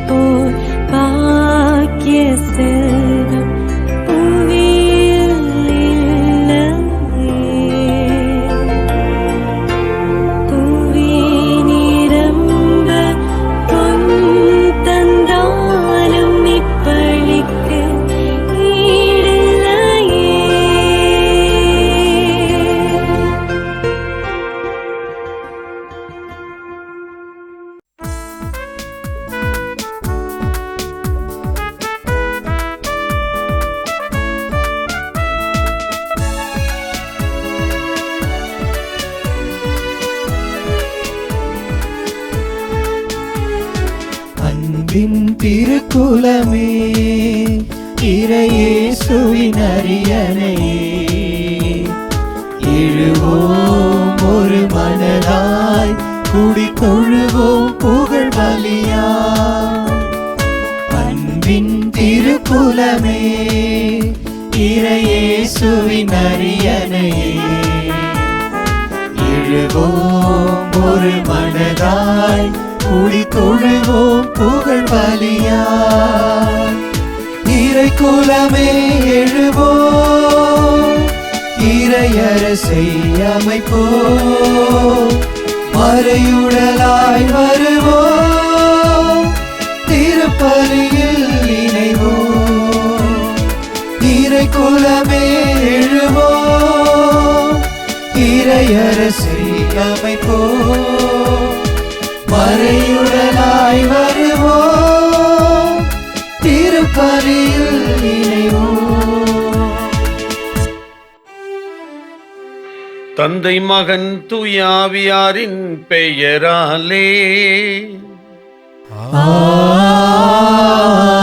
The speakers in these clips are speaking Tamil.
போல் பாக்கிய செல்வம் புவியில் இல்லையே. புவி நிரம்ப பொன் தந்தாலும் இப்பளிக்கு ஈடில்லையே. அன்பின் திருக்குலமே, இறையேசுவின் அரியணையே, எழுவோம் ஒரு மனதாய், குடி தொழுவோம் புகழ் பலியா. அன்பின் திருக்குலமே, இறையேசுவின் அரியணையே, எழுவோம் ஒரு மனதாய், குடி தொழுவோம் புகழ் பலியாய். இறை குலமே எழுவோம், இறையரசை அமைப்போம், மறையுடலாய் வருவோம், திருப்பலியில் இணைவோம். இறை குலமே எழுவோம், இறையரசை அமைப்போம், மறையுடலாய் வருவோம், திருப்பலியில் இணைவோம். தந்தை மகன் தூய ஆவியாரின் பெயராலே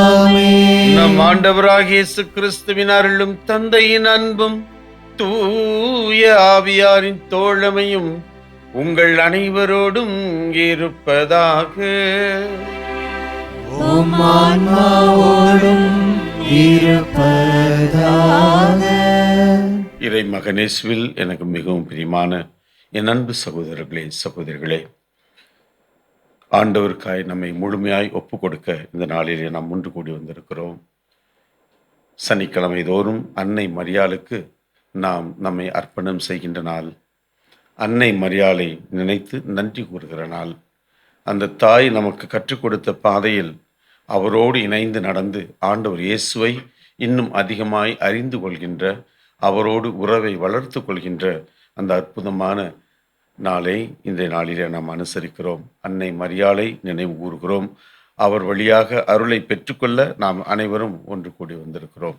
ஆமென். நம் ஆண்டவராகிய இயேசு கிறிஸ்துவின் அருளும் தந்தையின் அன்பும் தூய ஆவியாரின் தோழமையும் உங்கள் அனைவரோடும் இருப்பதாக. உம் ஆன்மாவோடும் இருப்பதாக. இறை மகனேசுவில் எனக்கு மிகவும் பிரியமான என் அன்பு சகோதரர்களே சகோதரிகளே, ஆண்டவருக்காய் நம்மை முழுமையாய் ஒப்பு கொடுக்க இந்த நாளிலே நாம் ஒன்று கூடி வந்திருக்கிறோம். சனிக்கிழமை தோறும் அன்னை மரியாளுக்கு நாம் நம்மை அர்ப்பணம் செய்கின்ற நாள். அன்னை மரியாளை நினைத்து நன்றி கூறுகிற நாள். அந்த தாய் நமக்கு கற்றுக் கொடுத்த பாதையில் அவரோடு இணைந்து நடந்து ஆண்டவர் இயேசுவை இன்னும் அதிகமாய் அறிந்து கொள்கின்ற, அவரோடு உறவை வளர்த்து கொள்கின்ற அந்த அற்புதமான நாளை இன்றைய நாளிலே நாம் அனுசரிக்கிறோம். அன்னை மரியாளை நினைவு கூறுகிறோம். அவர் வழியாக அருளை பெற்றுக்கொள்ள நாம் அனைவரும் ஒன்று கூடி வந்திருக்கிறோம்.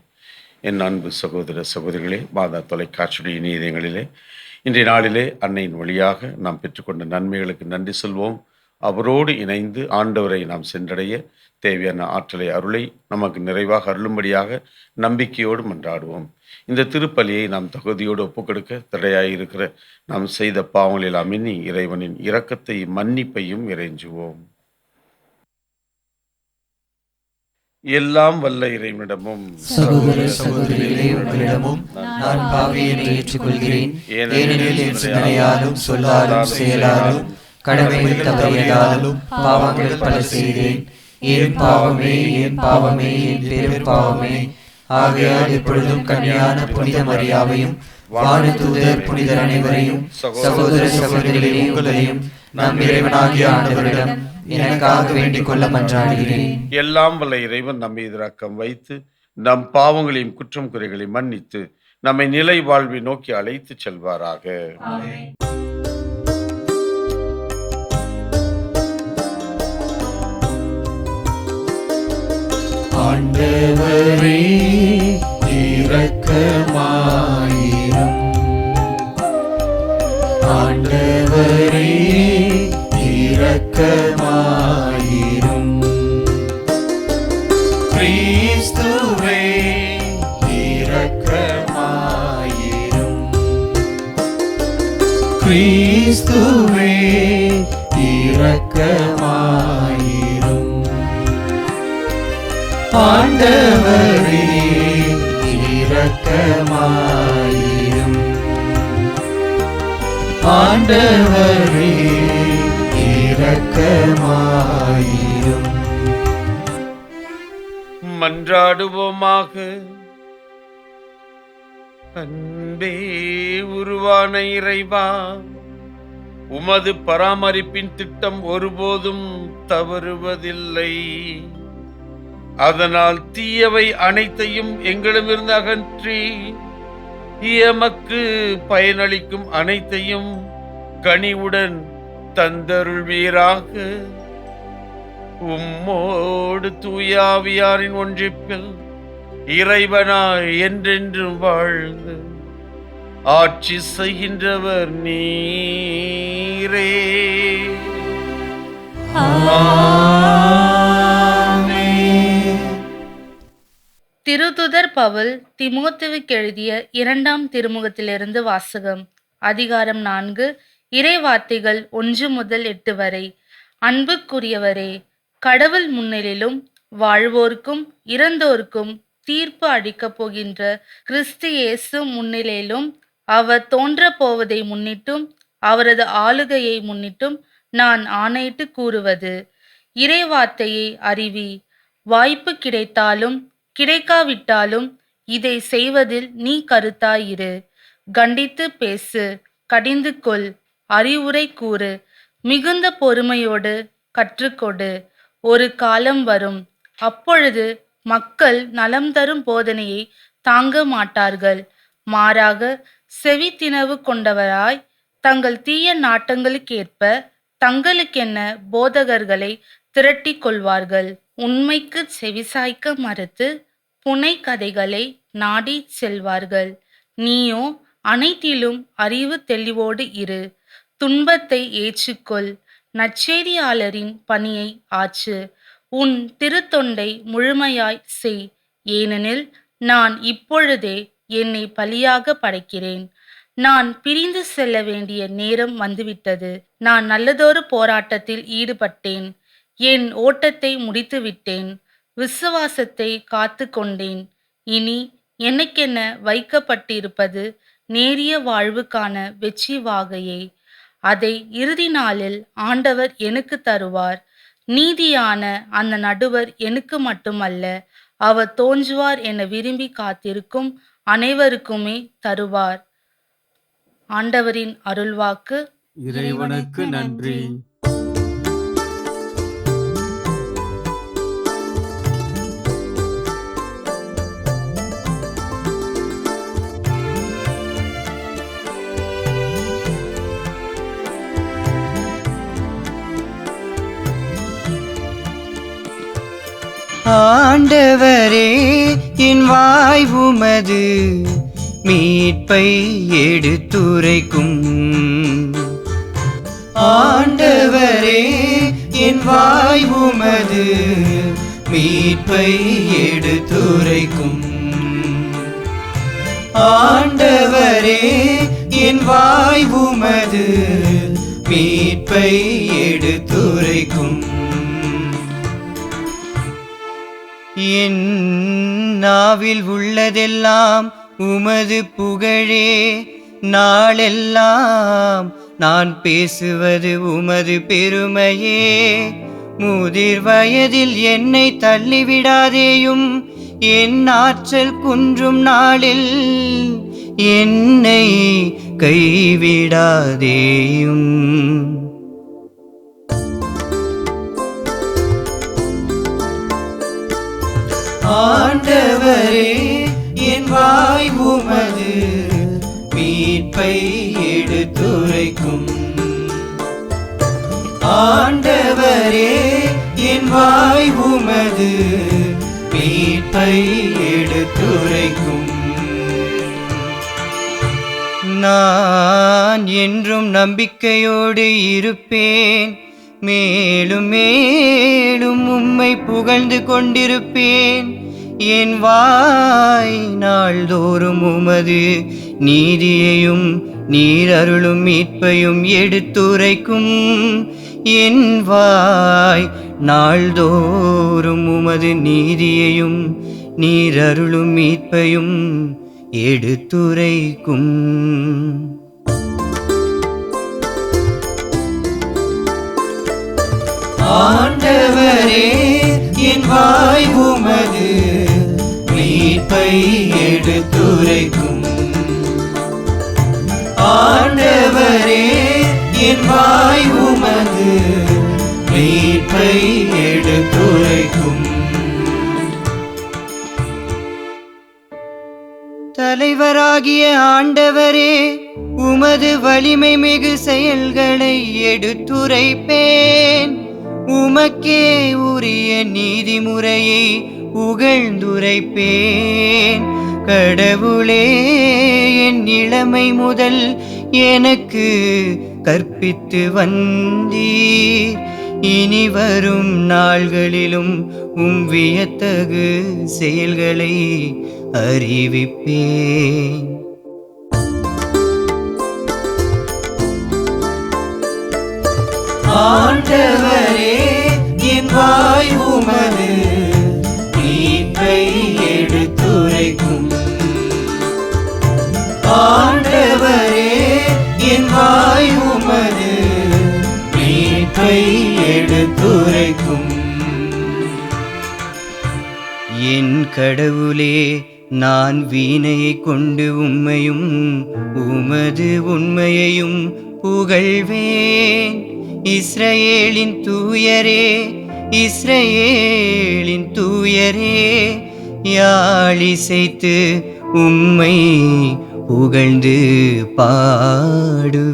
என் அன்பு சகோதர சகோதரிகளே, மாதா தொலைக்காட்சியுடைய இணையங்களிலே இன்றைய நாளிலே அன்னையின் வழியாக நாம் பெற்றுக்கொண்ட நன்மைகளுக்கு நன்றி சொல்வோம். அவரோடு இணைந்து ஆண்டவரை நாம் சென்றடைய தேவையான ஆற்றலை, அருளை நமக்கு நிறைவாக அருளும்படியாக நம்பிக்கையோடு மன்றாடுவோம். இந்த திருப்பலியை நாம் தகுதியோடு ஒப்புக்கொடுக்க தடையாயிருக்கிற நாம் செய்த பாவங்களில் அமினி இறைவனின் இரக்கத்தையும் மன்னிப்பையும் இறைஞ்சுவோம். எல்லாம் வல்ல இறைவனிடமும் சகோதர சகோதரிகளே, உங்களிடமும் நான் பாவியை ஏற்றுக்கொள்கிறேன். ஏனெனில் என் சிந்தனையாலும் சொல்லாலும் செயலாலும் கடமையில் தவறியதாலும் பாவங்கள் பல செய்தேன். என் பாவமே, என் பாவமே, என் பெரும் பாவமே. ஆகையால் எப்பொழுதும் கன்னியான புனித மரியாவையும் வானதூதர் புனிதர் அனைவரையும் சகோதர சகோதரிகளே உங்களையும் நம் இறைவனாகிய ஆண்டவரிடம் எனக்காக வேண்டிக் கொள்ள மன்றாடுகிறேன். எல்லாம் வல்ல இறைவன் நம்மை இரக்கம் வைத்து நம் பாவங்களையும் குற்றம் குறைகளையும் மன்னித்து நம்மை நிலை வாழ்வை நோக்கி அழைத்து செல்வாராக. ஆண்டவரே இரக்கமாயிரும். ஆண்டவரே இரக்கமாயிரும். கிறிஸ்துவே இரக்கமாயிரும். கிறிஸ்துவே இரக்கமாயிரும். ஆண்டவரே இரக்கமாயிரும். ஆண்டவரே இரக்கமாயிரும். மன்றாடுவோமாக. அன்பே உருவான இறைவா, உமது பராமரிப்பின் திட்டம் ஒருபோதும் தவறுவதில்லை. அதனால் தீயவை அனைத்தையும் எங்களிடமிருந்து அகற்றி எமக்கு பயனளிக்கும் அனைத்தையும் கனிவுடன் தந்தருள்வீராக. உம்மோடு தூயாவியாரின் ஒன்றிப்பில் இறைவனாய் என்றென்றும் வாழ்ந்து ஆட்சி செய்கின்றவர் நீரே. திருத்துதர் பவுல் தீமோத்தேயுவுக்கு எழுதிய 2ஆம் திருமுகத்திலிருந்து வாசகம். அதிகாரம் 4, இறைவார்த்தைகள் 1 முதல் 8 வரை. அன்புக்குரியவரே, கடவுள் முன்னிலையிலும் வாழ்வோர்க்கும் இறந்தோர்க்கும் தீர்ப்பு அளிக்கப் போகின்ற கிறிஸ்து இயேசு முன்னிலையிலும் அவர் தோன்றப் போவதை முன்னிட்டும் அவரது ஆளுகையை முன்னிட்டும் நான் ஆணையிட்டு கூறுவது, இறைவார்த்தையை அறிவி. வாய்ப்பு கிடைத்தாலும் கிடைக்காவிட்டாலும் இதை செய்வதில் நீ கருத்தாயிரு. கண்டித்து பேசு, கடிந்து கொள், அறிவுரை கூறு, மிகுந்த பொறுமையோடு கற்றுக்கொடு. ஒரு காலம் வரும், அப்பொழுது மக்கள் நலம் தரும் போதனையை தாங்க மாட்டார்கள். மாறாக செவித்தினவு கொண்டவராய் தங்கள் தீய நாட்டங்களுக்கேற்ப தங்களுக்கென்ன போதகர்களை திரட்டி கொள்வார்கள். உண்மைக்கு செவிசாய்க்க மறுத்து புனை கதைகளை நாடி செல்வார்கள். நீயோ அனைத்திலும் அறிவு தெளிவோடு இரு. துன்பத்தை ஏற்றுக்கொள், நற்செய்தியாளரின் பணியை ஆற்று, உன் திருத்தொண்டை முழுமையாய் செய். ஏனெனில் நான் இப்பொழுதே என்னை பலியாக படைக்கிறேன். நான் பிரிந்து செல்ல வேண்டிய நேரம் வந்துவிட்டது. நான் நல்லதொரு போராட்டத்தில் ஈடுபட்டேன், என் ஓட்டத்தை முடித்துவிட்டேன், விசுவாசத்தை காத்து கொண்டேன். இனி எனக்கென வைக்கப்பட்டிருப்பது நேரிய வாழ்வுக்கான வெற்றி வாகையே. அதை இறுதி நாளில் ஆண்டவர் எனக்கு தருவார். நீதியான அந்த நடுவர் எனக்கு மட்டுமல்ல, அவர் தோன்றுவார் என விரும்பி காத்திருக்கும் அனைவருக்குமே தருவார். ஆண்டவரின் அருள்வாக்கு. இறைவனுக்கு நன்றி. ஆண்டவரே, என் வாய் உமது மீட்பை எடுத்துரைக்கும். ஆண்டவரே, என் வாய் உமது மீட்பை எடுத்துரைக்கும். ஆண்டவரே, என் வாய் உமது மீட்பை எடுத்துரைக்கும். என் நாவில் உள்ளதெல்லாம் உமது புகழே. நாளெல்லாம் நான் பேசுவது உமது பெருமையே. முதிர் வயதில் என்னை தள்ளிவிடாதேயும், என் ஆற்றல் குன்றும் நாளில் என்னை கைவிடாதேயும். ஆண்டவரே, என் வாய் உமது மீட்பை எடுத்துரைக்கும். ஆண்டவரே, என் வாய் உமது மீட்பை எடுத்துரைக்கும். நான் என்றும் நம்பிக்கையோடு இருப்பேன், மேலும் மேலும் உம்மை புகழ்ந்து கொண்டிருப்பேன். என் வாய் நாள்தோறும் உமது நீதியையும் நீர் அருளும் மீட்பையும் எடுத்துரைக்கும். என் வாய் நாள்தோறும் உமது நீதியையும் நீர் அருளும் மீட்பையும் எடுத்துரைக்கும். ஆண்டவரே, என் வாய் உமது எடுத்துரைக்கும். ஆண்டவரே, என் வாய் உமது மீட்பை எடுத்துரைக்கும். தலைவராகிய ஆண்டவரே, உமது வலிமை மிகு செயல்களை எடுத்துரைப்பேன். உமக்கே உரிய நீதிமுறையை புகழ்ந்துரைப்பேன். கடவுளே, என் இளமை முதல் எனக்கு கற்பித்து வந்தீர். இனி வரும் நாள்களிலும் வியத்தகு செயல்களை அறிவிப்பேன். ஆண்டவரே, என் வாய் உமது மீட்பை எடுத்துரைக்கும். ஆண்டவரே, என் வாய் உமது மீட்பை எடுத்துரைக்கும். என் கடவுளே, நான் வீணையை கொண்டு உம்மையும் உமது உண்மையையும் புகழ்வேன். இஸ்ரவேலின் தூயரே, இஸ்ரவேலின் தூயரே, யாழிசைத்து உம்மை புகழ்ந்து பாடுவேன்.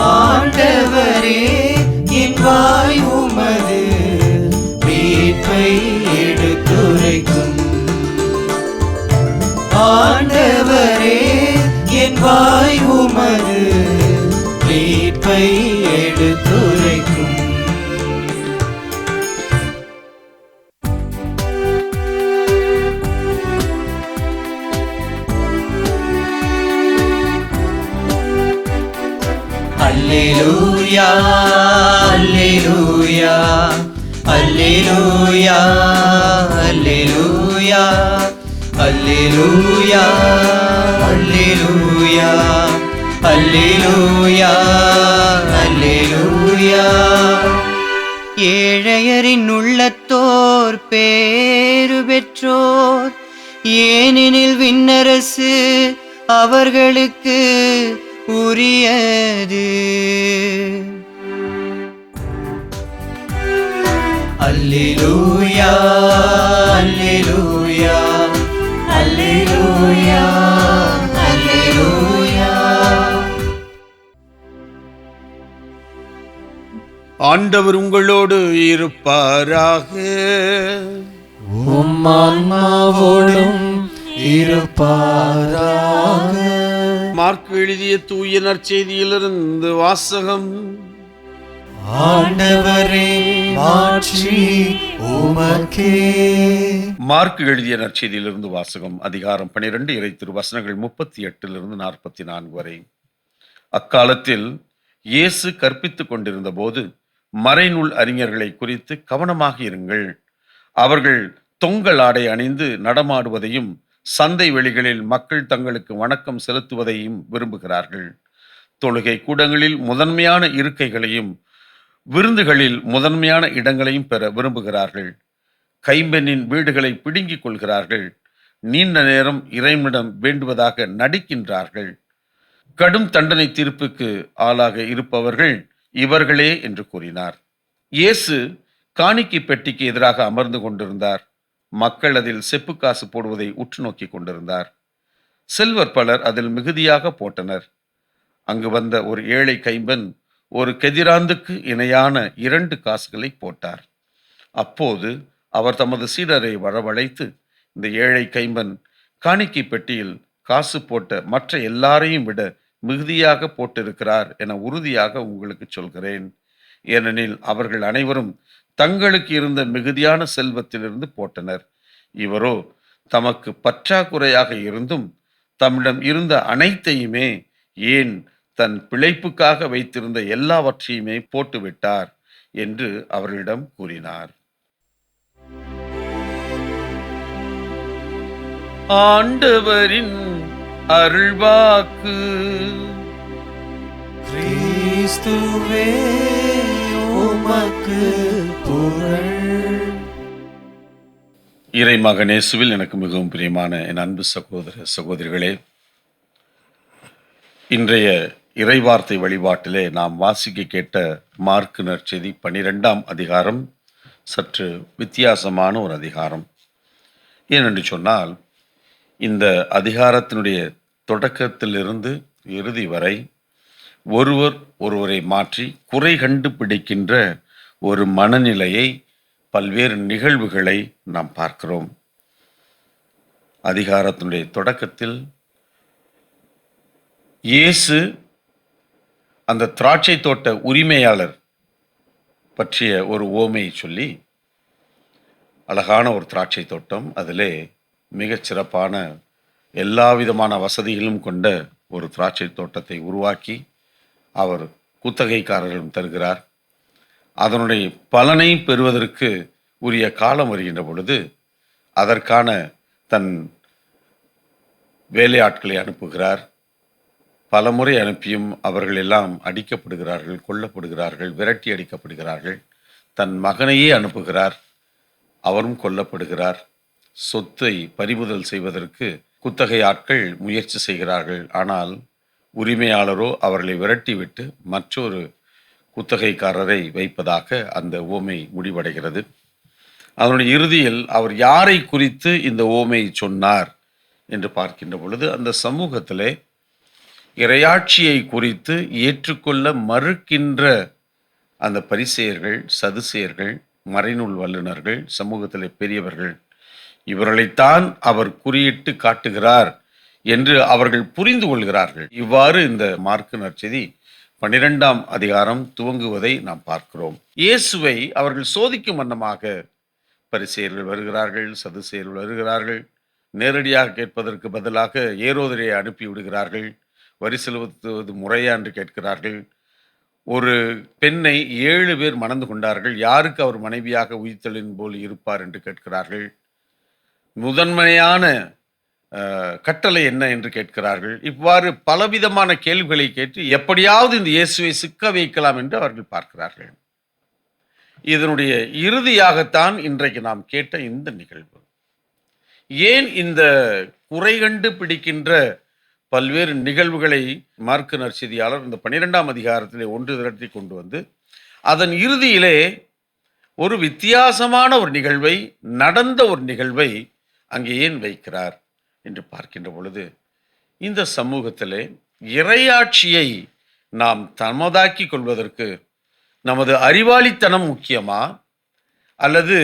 ஆண்டவரே, என் வாய் உமது மீட்பை எடுத்துரைக்கும். ஆண்டவரே, என் வாய் உமது மீட்பை எடுத்துரைக்கும். அல்லேலூயா, அல்லேலூயா, அல்லேலூயா, அல்லேலூயா, அல்லேலூயா, அல்லேலூயா, அல்லேலூயா, அல்லேலூயா. ஏழையரின் உள்ளத்தோர் பேறு பெற்றோர், ஏனெனில் விண்ணரசு அவர்களுக்கு உரியது. அல்லேலூயா, அல்லேலூயா, அல்லேலூயா, அல்லேலூயா. ஆண்டவர் உங்களோடு இருப்பாராக. உம் ஆன்மாவோடும் இருப்பாராக. மார்க்கு எழுதிய தூய நற்செய்தியிலிருந்து வாசகம். ஆண்டவரே, மாட்சி உமக்கே. மார்க்கு எழுதிய நற்செய்தியிலிருந்து வாசகம். அதிகாரம் 12, இறை திருவசனங்கள் 38 44 வரை. அக்காலத்தில் இயேசு கற்பித்துக் கொண்டிருந்த போது மறைநூல் அறிஞர்களை குறித்து கவனமாக இருங்கள். அவர்கள் தொங்கல் ஆடை அணிந்து நடமாடுவதையும் சந்தை வெளிகளில் மக்கள் தங்களுக்கு வணக்கம் செலுத்துவதையும் விரும்புகிறார்கள். தொழுகை கூடங்களில் முதன்மையான இருக்கைகளையும் விருந்துகளில் முதன்மையான இடங்களையும் பெற விரும்புகிறார்கள். கைம்பெண்ணின் வீடுகளை பிடுங்கிக் கொள்கிறார்கள். நீண்ட நேரம் இறைவனிடம் வேண்டுவதாக நடிக்கின்றார்கள். கடும் தண்டனை தீர்ப்புக்கு ஆளாக இருப்பவர்கள் இவர்களே என்று கூறினார். இயேசு காணிக்கை பெட்டிக்கு எதிராக அமர்ந்து கொண்டிருந்தார். மக்கள் அதில் செப்பு காசு போடுவதை உற்று நோக்கி கொண்டிருந்தார். செல்வர் பலர் அதில் மிகுதியாக போட்டனர். அங்கு வந்த ஒரு ஏழை கைம்பெண் ஒரு கெதிராந்துக்கு இணையான 2 காசுகளை போட்டார். அப்போது அவர் தமது சீடரை வரவழைத்து, இந்த ஏழை கைம்பெண் காணிக்கை பெட்டியில் காசு போட்ட மற்ற எல்லாரையும் விட மிகுதியாக போட்டிருக்கிறார் என உறுதியாக உங்களுக்கு சொல்கிறேன். ஏனெனில் அவர்கள் அனைவரும் தங்களுக்கு இருந்த மிகுதியான செல்வத்திலிருந்து போட்டனர். இவரோ தமக்கு பற்றாக்குறையாக இருந்தும் தம்மிடம் இருந்த அனைத்தையுமே, ஏன் தன் பிழைப்புக்காக வைத்திருந்த எல்லாவற்றையுமே போட்டுவிட்டார் என்று அவர்களிடம் கூறினார். ஆண்டவரின் அருள்வாக்கு. கிறிஸ்துவே உமக்கு புகழ். இறை மகனேசுவில் எனக்கு மிகவும் பிரியமான என் அன்பு சகோதர சகோதரிகளே, இன்றைய இறைவார்த்தை வழிபாட்டிலே நாம் வாசிக்க கேட்ட மார்க்கு நற்செய்தி 12ஆம் அதிகாரம் சற்று வித்தியாசமான ஒரு அதிகாரம். ஏனென்று சொன்னால், இந்த அதிகாரத்தினுடைய தொடக்கத்திலிருந்து இறுதி வரை ஒருவர் ஒருவரை மாற்றி குறை கண்டுபிடிக்கின்ற ஒரு மனநிலையை, பல்வேறு நிகழ்வுகளை நாம் பார்க்கிறோம். அதிகாரத்தினுடைய தொடக்கத்தில் இயேசு அந்த திராட்சை தோட்ட உரிமையாளர் பற்றிய ஒரு உவமையை சொல்லி, அழகான ஒரு திராட்சை தோட்டம், அதிலே மிகச் சிறப்பான எல்லா விதமான வசதிகளும் கொண்ட ஒரு திராட்சை தோட்டத்தை உருவாக்கி அவர் குத்தகைக்காரர்களும் தருகிறார். அதனுடைய பலனை பெறுவதற்கு உரிய காலம் வருகின்ற பொழுது அதற்கான தன் வேலையாட்களை அனுப்புகிறார். பலமுறை அனுப்பியும் அவர்கள் எல்லாம் அடிக்கப்படுகிறார்கள், கொல்லப்படுகிறார்கள், விரட்டி அடிக்கப்படுகிறார்கள். தன் மகனையே அனுப்புகிறார், அவரும் கொல்லப்படுகிறார். சொத்தை பறிமுதல் செய்வதற்கு குத்தகை ஆட்கள் முயற்சி செய்கிறார்கள். ஆனால் உரிமையாளரோ அவர்களை விரட்டிவிட்டு மற்றொரு குத்தகைக்காரரை வைப்பதாக அந்த உவமை முடிவடைகிறது. அதனுடைய இறுதியில் அவர் யாரை குறித்து இந்த உவமையை சொன்னார் என்று பார்க்கின்ற பொழுது, அந்த சமூகத்திலே இறையாட்சியை குறித்து ஏற்றுக்கொள்ள மறுக்கின்ற அந்த பரிசேயர்கள், சதுசேயர்கள், மறைநூல் வல்லுநர்கள், சமூகத்திலே பெரியவர்கள், இவர்களைத்தான் அவர் குறியிட்டு காட்டுகிறார் என்று அவர்கள் புரிந்து கொள்கிறார்கள். இவ்வாறு இந்த மார்க்கு நற்செய்தி 12ஆம் அதிகாரம் துவங்குவதை நாம் பார்க்கிறோம். இயேசுவை அவர்கள் சோதிக்கும் வண்ணமாக பரிசேயர்கள் வருகிறார்கள், சதுசேயர்கள் வருகிறார்கள். நேரடியாக கேட்பதற்கு பதிலாக ஏரோதரை அனுப்பி விடுகிறார்கள். வரி செலுத்துவது முறையா என்று கேட்கிறார்கள். ஒரு பெண்ணை 7 பேர் மணந்து கொண்டார்கள், யாருக்கு அவர் மனைவியாக உயிர்த்தெழும் போல் இருப்பார் என்று கேட்கிறார்கள். முதன்மையான கட்டளை என்ன என்று கேட்கிறார்கள். இவ்வாறு பலவிதமான கேள்விகளை கேட்டு எப்படியாவது இந்த இயேசுவை சிக்க வைக்கலாம் என்று அவர்கள் பார்க்கிறார்கள். இதனுடைய இறுதியாகத்தான் இன்றைக்கு நாம் கேட்ட இந்த நிகழ்வு. ஏன் இந்த குறை கண்டு பிடிக்கின்ற பல்வேறு நிகழ்வுகளை மார்க்கு நற்செய்தியாளர் இந்த 12ஆம் அதிகாரத்திலே ஒன்று திரட்டி கொண்டு வந்து அதன் இறுதியிலே ஒரு வித்தியாசமான ஒரு நிகழ்வை, நடந்த ஒரு நிகழ்வை அங்கே ஏன் வைக்கிறார் என்று பார்க்கின்ற பொழுது, இந்த சமூகத்திலே இறையாட்சியை நாம் தமதாக்கி கொள்வதற்கு நமது அறிவாளித்தனம் முக்கியமா, அல்லது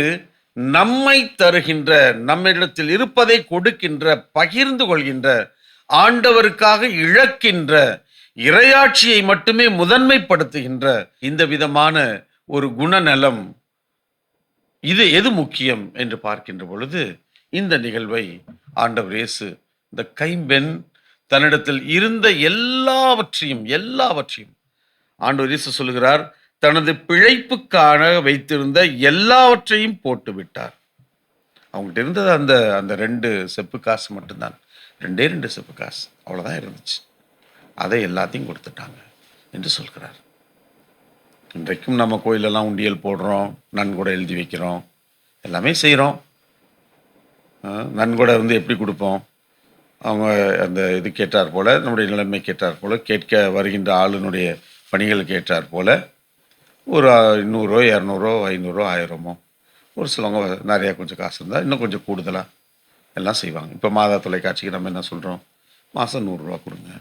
நம்மை தருகின்ற, நம்மிடத்தில் இருப்பதை கொடுக்கின்ற, பகிர்ந்து கொள்கின்ற, ஆண்டவருக்காக இழக்கின்ற, இறையாட்சியை மட்டுமே முதன்மைப்படுத்துகின்ற இந்த விதமான ஒரு குணநலம், இது எது முக்கியம் என்று பார்க்கின்ற பொழுது, இந்த நிகழ்வை ஆண்டவர் இயேசு, இந்த கைம்பெண் தன்னிடத்தில் இருந்த எல்லாவற்றையும் ஆண்டவர் இயேசு சொல்கிறார், தனது பிழைப்புக்கான வைத்திருந்த எல்லாவற்றையும் போட்டு விட்டார். அவங்கள்ட்ட இருந்தது அந்த 2 செப்பு காசு மட்டும்தான், 2 செப்பு காசு, அவ்வளோதான் இருந்துச்சு. அதை எல்லாத்தையும் கொடுத்துட்டாங்க என்று சொல்கிறார். இன்றைக்கும் நம்ம கோயிலெல்லாம் உண்டியல் போடுறோம், நன்கொடை எழுதி வைக்கிறோம், எல்லாமே செய்கிறோம். நன்கொடை எப்படி கொடுப்போம்? அவங்க அந்த இது கேட்டார் போல், நம்முடைய நிலைமை கேட்டார் போல், கேட்க வருகின்ற ஆளுனுடைய பணிகளுக்கு ஏற்றார் போல் ஒரு 100, 200, 500, 1000 ஒரு சிலவங்க நிறையா கொஞ்சம் காசு இருந்தால் இன்னும் கொஞ்சம் கூடுதலாக எல்லாம் செய்வாங்க. இப்போ மாதா தொலைக்காட்சிக்கு நம்ம என்ன சொல்கிறோம், மாதம் 100 ரூபா கொடுங்க,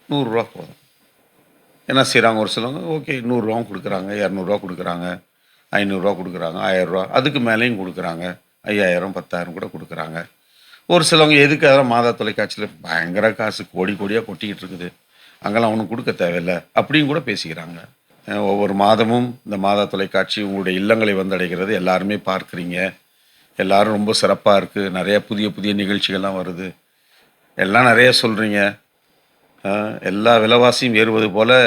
100 ரூபா போதும். என்ன செய்கிறாங்க ஒரு சிலவங்க, ஓகே 100 ரூபாவும் கொடுக்குறாங்க, 200 ரூபா கொடுக்குறாங்க, 500 ரூபா கொடுக்குறாங்க, 1000 ரூபா, அதுக்கு மேலேயும் கொடுக்குறாங்க, 5000, 10,000 கூட கொடுக்குறாங்க. ஒரு சிலவங்க எதுக்கு அதெல்லாம் மாதா தொலைக்காட்சியில் பயங்கர காசு கோடி கோடியாக கொட்டிக்கிட்டு இருக்குது, அங்கெல்லாம் அவனுக்கு கொடுக்க தேவையில்லை அப்படின்னு கூட பேசிக்கிறாங்க. ஒவ்வொரு மாதமும் இந்த மாதா தொலைக்காட்சி உங்களுடைய இல்லங்களை வந்தடைகிறது, எல்லாருமே பார்க்குறீங்க, எல்லாரும் ரொம்ப சிறப்பாக இருக்குது, நிறையா புதிய புதிய நிகழ்ச்சிகள்லாம் வருது, எல்லாம் நிறைய சொல்கிறீங்க. எல்லா விலைவாசியும் ஏறுவது போல்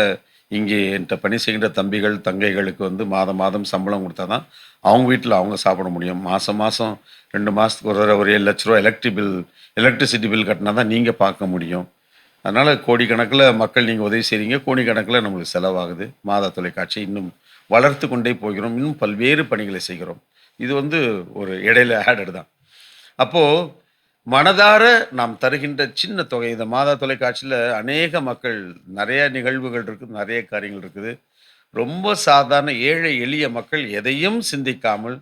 இங்கே என்கிட்ட பணி செய்கின்ற தம்பிகள் தங்கைகளுக்கு மாதம் மாதம் சம்பளம் கொடுத்தா தான் அவங்க வீட்டில் அவங்க சாப்பிட முடியும். மாதம் 2 மாதத்துக்கு ஒரு 7 லட்ச ரூபா எலக்ட்ரிசிட்டி பில் கட்டினா தான் நீங்கள் பார்க்க முடியும். அதனால் கோடிக்கணக்கில் மக்கள் நீங்கள் உதவி செய்கிறீங்க, கோடிக்கணக்கில் நம்மளுக்கு செலவாகுது. மாதா தொலைக்காட்சி இன்னும் வளர்த்து கொண்டே போகிறோம். இன்னும் பல்வேறு பணிகளை செய்கிறோம். இது ஒரு இடையில ஆடட் தான். அப்போது மனதார நாம் தருகின்ற சின்ன தொகை, இந்த மாதா தொலைக்காட்சியில் அநேக மக்கள், நிறைய நிகழ்வுகள் இருக்குது, நிறைய காரியங்கள் இருக்குது. ரொம்ப சாதாரண ஏழை எளிய மக்கள் எதையும் சிந்திக்காமல்,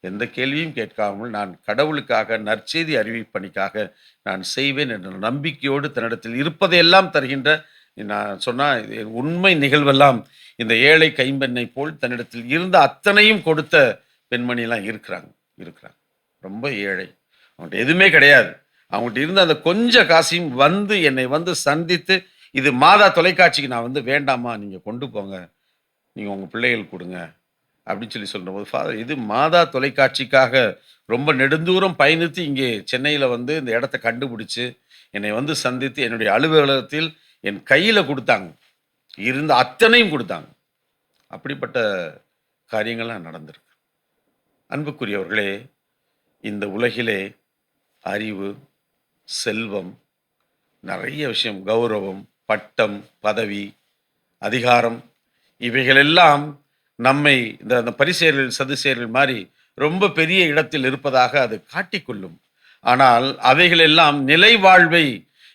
எந்த கேள்வியும் கேட்காமல், நான் கடவுளுக்காக நற்செய்தி அறிவிப்பணிக்காக நான் செய்வேன் என்ற நம்பிக்கையோடு தன்னிடத்தில் இருப்பதையெல்லாம் தருகின்ற, நான் சொன்னால் உண்மை நிகழ்வெல்லாம், இந்த ஏழை கைம்பெண்ணை போல் தன்னிடத்தில் இருந்த அத்தனையும் கொடுத்த பெண்மணிலாம் இருக்கிறாங்க. ரொம்ப ஏழை, அவங்கள்ட்ட எதுவுமே கிடையாது. அவங்கள்ட்ட இருந்த அந்த கொஞ்ச காசையும் என்னை சந்தித்து, இது மாதா தொலைக்காட்சிக்கு நான் வேண்டாமா, நீங்கள் கொண்டு போங்க, நீங்கள் உங்கள் பிள்ளைகள் கொடுங்க அப்படின்னு சொல்கிற போது, ஃபாதர் இது மாதா தொலைக்காட்சிக்காக ரொம்ப நெடுந்தூரம் பயணித்து இங்கே சென்னையில் இந்த இடத்த கண்டுபிடிச்சி என்னை சந்தித்து என்னுடைய அலுவலகத்தில் என் கையில் கொடுத்தாங்க, இருந்த அத்தனையும் கொடுத்தாங்க. அப்படிப்பட்ட காரியங்கள்லாம் நடந்திருக்கு. அன்புக்குரியவர்களே, இந்த உலகிலே அறிவு, செல்வம், நிறைய விஷயம், கௌரவம், பட்டம், பதவி, அதிகாரம், இவைகளெல்லாம் நம்மை இந்த பரிசேயர்கள் சதுசேயர்கள் மாதிரி ரொம்ப பெரிய இடத்தில் இருப்பதாக அது காட்டிக்கொள்ளும். ஆனால் அவைகளெல்லாம் நிலை வாழ்வை,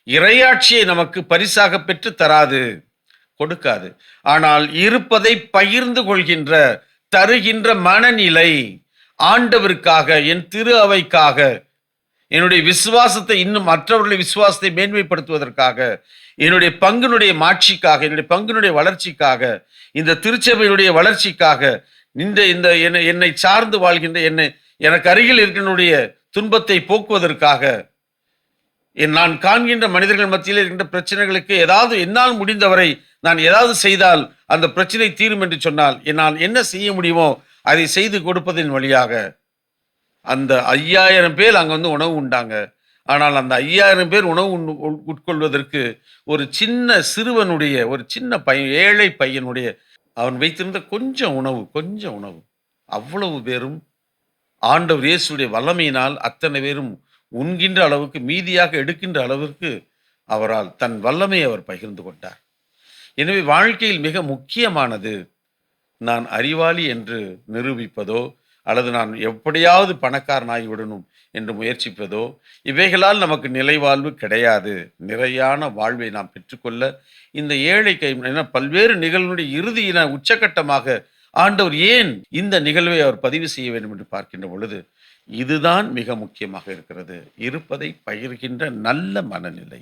இறையாட்சியை நமக்கு பரிசாக பெற்று தராது, கொடுக்காது. ஆனால் இருப்பதை பகிர்ந்து கொள்கின்ற, தருகின்ற மனநிலை, ஆண்டவருக்காக, என் திரு அவைக்காக, என்னுடைய விசுவாசத்தை இன்னும் மற்றவர்களுடைய விசுவாசத்தை மேன்மைப்படுத்துவதற்காக, என்னுடைய பங்கினுடைய மாட்சிக்காக, என்னுடைய பங்கினுடைய வளர்ச்சிக்காக, இந்த திருச்சபையினுடைய வளர்ச்சிக்காக, இந்த என்னை சார்ந்து வாழ்கின்ற, எனக்கு அருகில் இருக்கின்ற துன்பத்தை போக்குவதற்காக, நான் காண்கின்ற மனிதர்கள் மத்தியில் இருக்கின்ற பிரச்சனைகளுக்கு ஏதாவது என்னால் முடிந்தவரை நான் ஏதாவது செய்தால் அந்த பிரச்சனை தீரும் என்று சொன்னால், என்னால் என்ன செய்ய முடியுமோ அதை செய்து கொடுப்பதன் வழியாக அந்த 5000 பேர் அங்கே உணவு உண்டாங்க. ஆனால் அந்த 5000 பேர் உணவு உட்கொள்வதற்கு ஒரு சின்ன சிறுவனுடைய, ஒரு சின்ன பையன், ஏழை பையனுடைய, அவன் வைத்திருந்த கொஞ்சம் உணவு அவ்வளவு பேரும் ஆண்டவர் இயேசுடைய வல்லமையினால் அத்தனை பேரும் உண்கின்ற அளவுக்கு, மீதியாக எடுக்கின்ற அளவிற்கு அவரால் தன் வல்லமையை அவர் பகிர்ந்து கொண்டார். எனவே வாழ்க்கையில் மிக முக்கியமானது, நான் அறிவாளி என்று நிரூபிப்பதோ, அல்லது நான் எப்படியாவது பணக்காரனாகிவிடணும் என்று முயற்சிப்பதோ, இவைகளால் நமக்கு நிலைவாழ்வு கிடையாது. நிறையான வாழ்வை நாம் பெற்றுக்கொள்ள இந்த ஏழை பல்வேறு நிகழ்வுடைய இறுதியின உச்சகட்டமாக ஆண்டவர் ஏன் இந்த நிகழ்வை அவர் பதிவு செய்ய வேண்டும் என்று பார்க்கின்ற பொழுது, இதுதான் மிக முக்கியமாக இருக்கிறது. இருப்பதை பகிர்கின்ற நல்ல மனநிலை.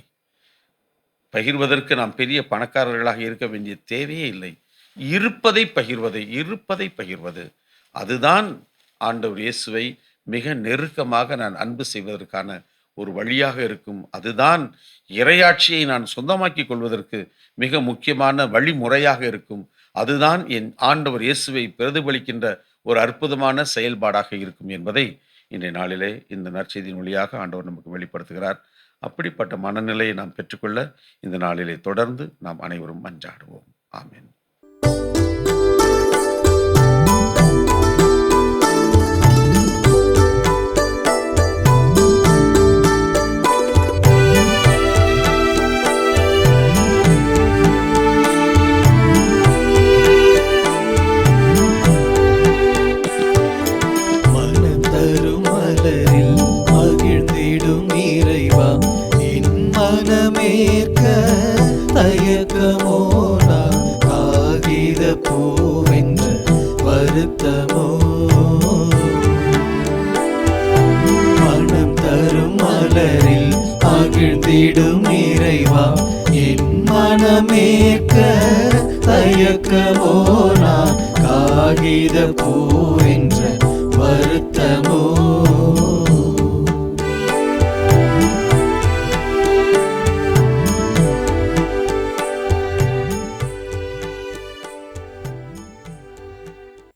பகிர்வதற்கு நாம் பெரிய பணக்காரர்களாக இருக்க வேண்டிய தேவையே இல்லை. இருப்பதை பகிர்வது, அதுதான் ஆண்டவர் இயேசுவை மிக நெருக்கமாக நான் அன்பு செய்வதற்கான ஒரு வழியாக இருக்கும். அதுதான் இறையாட்சியை நான் சொந்தமாக்கி கொள்வதற்கு மிக முக்கியமான வழிமுறையாக இருக்கும். அதுதான் என் ஆண்டவர் இயேசுவை பிரதிபலிக்கின்ற ஒரு அற்புதமான செயல்பாடாக இருக்கும் என்பதை இன்றைய நாளிலே இந்த நற்செய்தியின் வழியாக ஆண்டவர் நமக்கு வெளிப்படுத்துகிறார். அப்படிப்பட்ட மனநிலையை நாம் பெற்றுக்கொள்ள இந்த நாளிலே தொடர்ந்து நாம் அனைவரும் மன்றாடுவோம். ஆமென். மகிழ்ந்திடும் இறைவா, என் மனமேற்க தயக்கமோ, நான் காகித பூ என்ற வருத்தமோ.